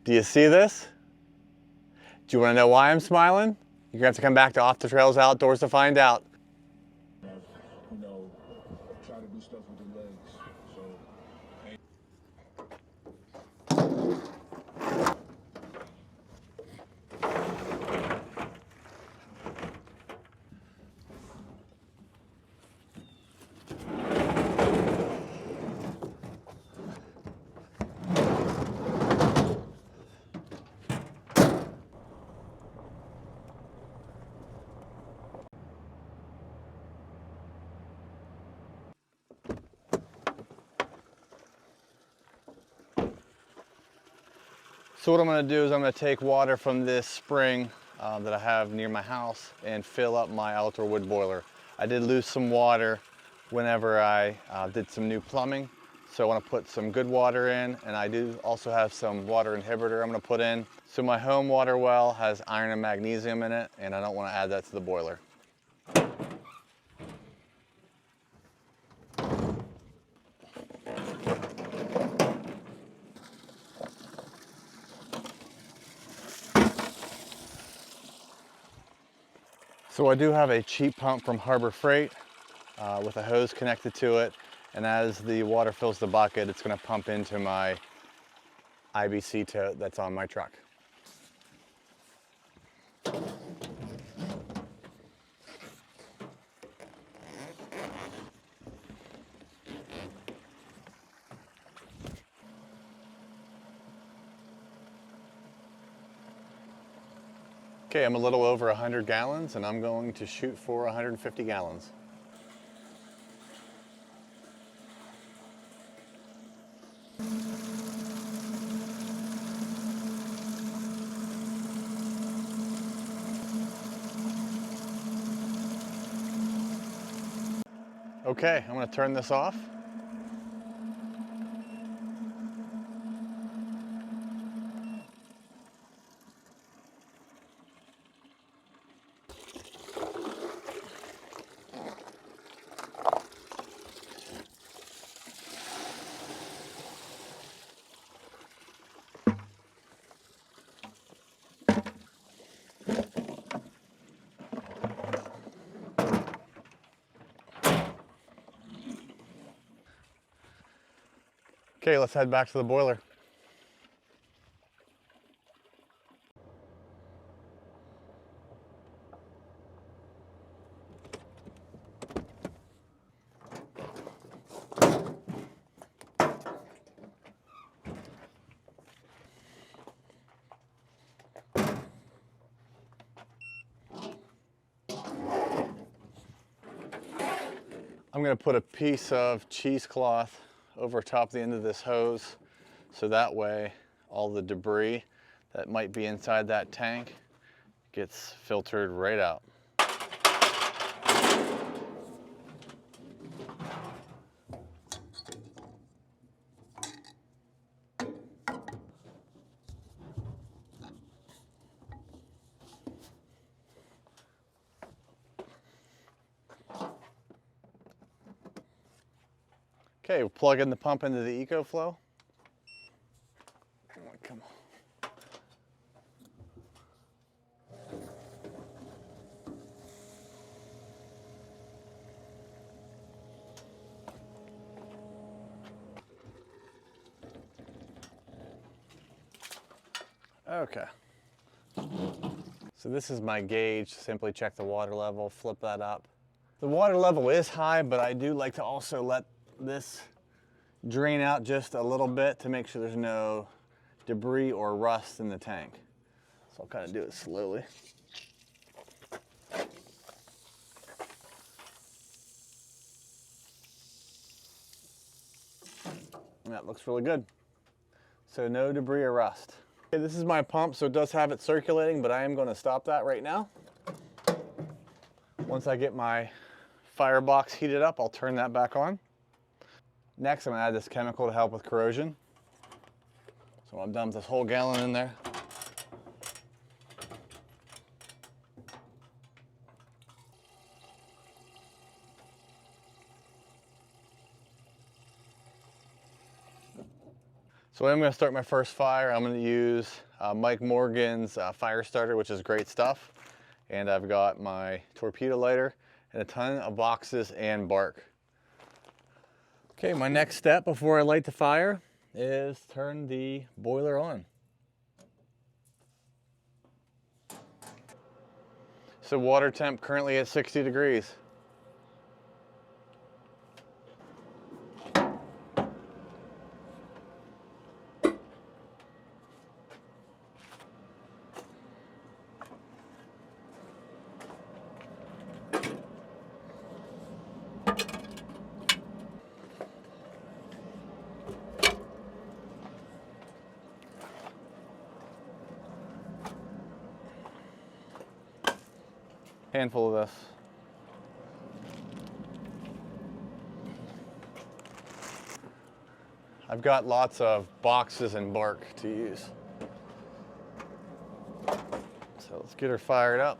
Do you see this? Do you want to know why I'm smiling? You're gonna have to come back to Off the Trails Outdoors to find out. You know, try to do stuff with your legs. So what I'm going to do is I'm going to take water from this spring that I have near my house and fill up my outdoor wood boiler. I did lose some water whenever I did some new plumbing, so I want to put some good water in, and I do also have some water inhibitor I'm going to put in. So my home water well has iron and magnesium in it, and I don't want to add that to the boiler. So I do have a cheap pump from Harbor Freight with a hose connected to it, and as the water fills the bucket, it's going to pump into my IBC tote that's on my truck. Okay, I'm a little over 100 gallons and I'm going to shoot for 150 gallons. Okay, I'm going to turn this off. Okay, let's head back to the boiler. I'm going to put a piece of cheesecloth over top the end of this hose, so that way all the debris that might be inside that tank gets filtered right out. Okay, we'll plug in the pump into the EcoFlow. Come on. Okay. So this is my gauge. Simply check the water level, flip that up. The water level is high, but I do like to also let this drain out just a little bit to make sure there's no debris or rust in the tank. So I'll kind of do it slowly. And that looks really good. So no debris or rust. Okay, this is my pump, so it does have it circulating, but I am going to stop that right now. Once I get my firebox heated up, I'll turn that back on. Next, I'm going to add this chemical to help with corrosion. So I'm done with this whole gallon in there. So I'm going to start my first fire. I'm going to use Mike Morgan's fire starter, which is great stuff. And I've got my torpedo lighter and a ton of boxes and bark. Okay, my next step before I light the fire is turn the boiler on. So water temp currently at 60 degrees. Handful of this. I've got lots of boxes and bark to use. So let's get her fired up.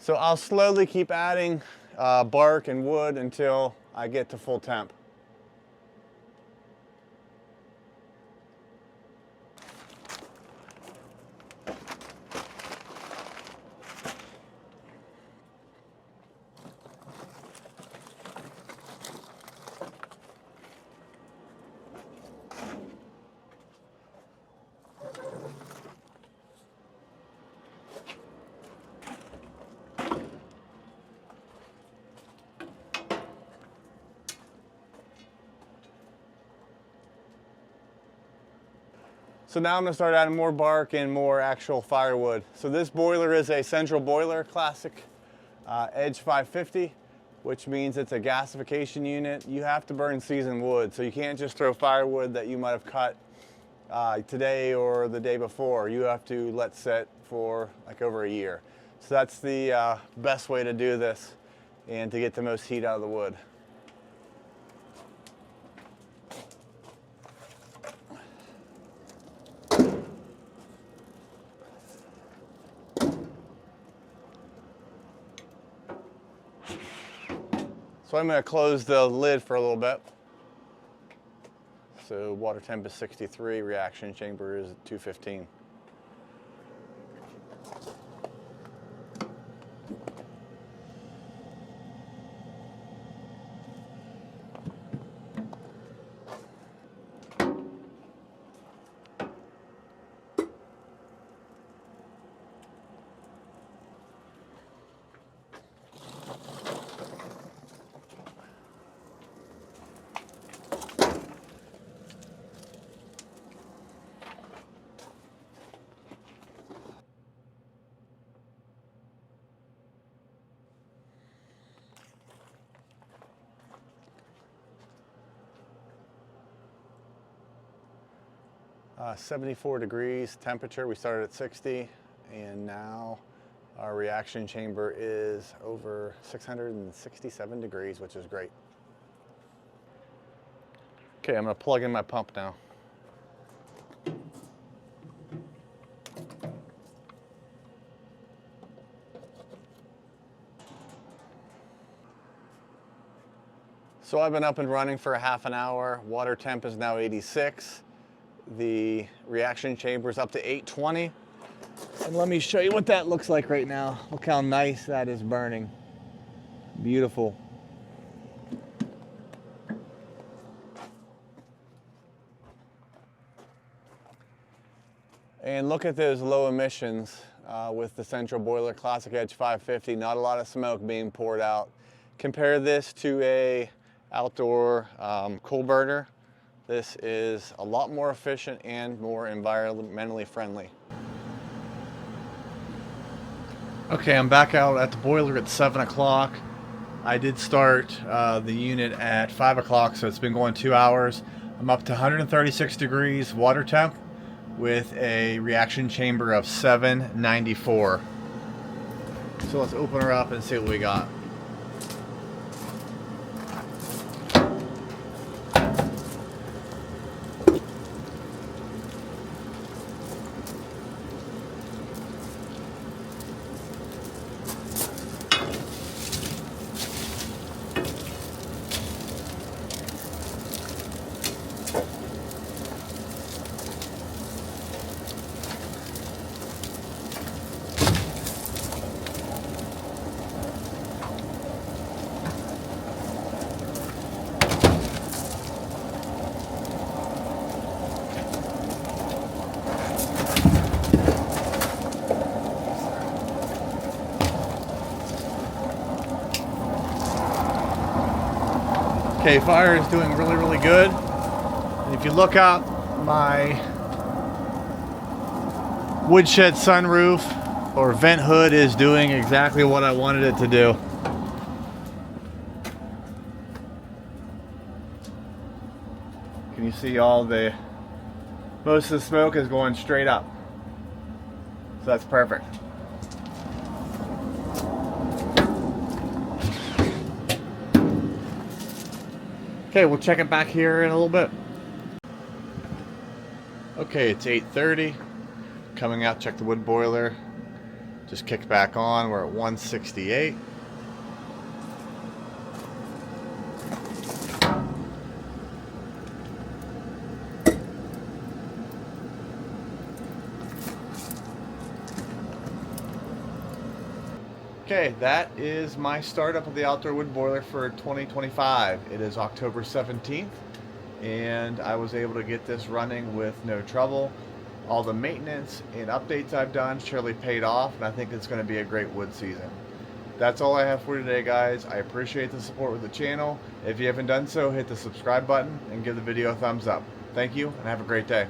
So I'll slowly keep adding bark and wood until I get to full temp. So now I'm going to start adding more bark and more actual firewood. So this boiler is a central boiler, classic Edge 550, which means it's a gasification unit. You have to burn seasoned wood, so you can't just throw firewood that you might have cut today or the day before. You have to let sit for like over a year. So that's the best way to do this and to get the most heat out of the wood. So I'm going to close the lid for a little bit. So water temp is 63, reaction chamber is 215. Uh, 74 degrees temperature. We started at 60, and now our reaction chamber is over 667 degrees, which is great. Okay, I'm gonna plug in my pump now. So I've been up and running for a half an hour. Water temp is now 86. The reaction chamber is up to 820. And let me show you what that looks like right now. Look how nice that is burning. Beautiful. And look at those low emissions with the central boiler, Classic Edge 550. Not a lot of smoke being poured out. Compare this to a outdoor coal burner. This is a lot more efficient and more environmentally friendly. Okay, I'm back out at the boiler at 7 o'clock. I did start the unit at 5 o'clock, so it's been going 2 hours. I'm up to 136 degrees water temp with a reaction chamber of 794. So let's open her up and see what we got. Okay, fire is doing really good. And if you look out my woodshed sunroof or vent hood is doing exactly what I wanted it to do. Can you see most of the smoke is going straight up. So that's perfect. Okay, we'll check it back here in a little bit. Okay, it's 8:30. Coming out, check the wood boiler. Just kicked back on. We're at 168. Okay, that is my startup of the outdoor wood boiler for 2025. It is October 17th, and I was able to get this running with no trouble. All the maintenance and updates I've done surely paid off, and I think it's going to be a great wood season. That's all I have for today, guys. I appreciate the support with the channel. If you haven't done so, hit the subscribe button and give the video a thumbs up. Thank you, and have a great day.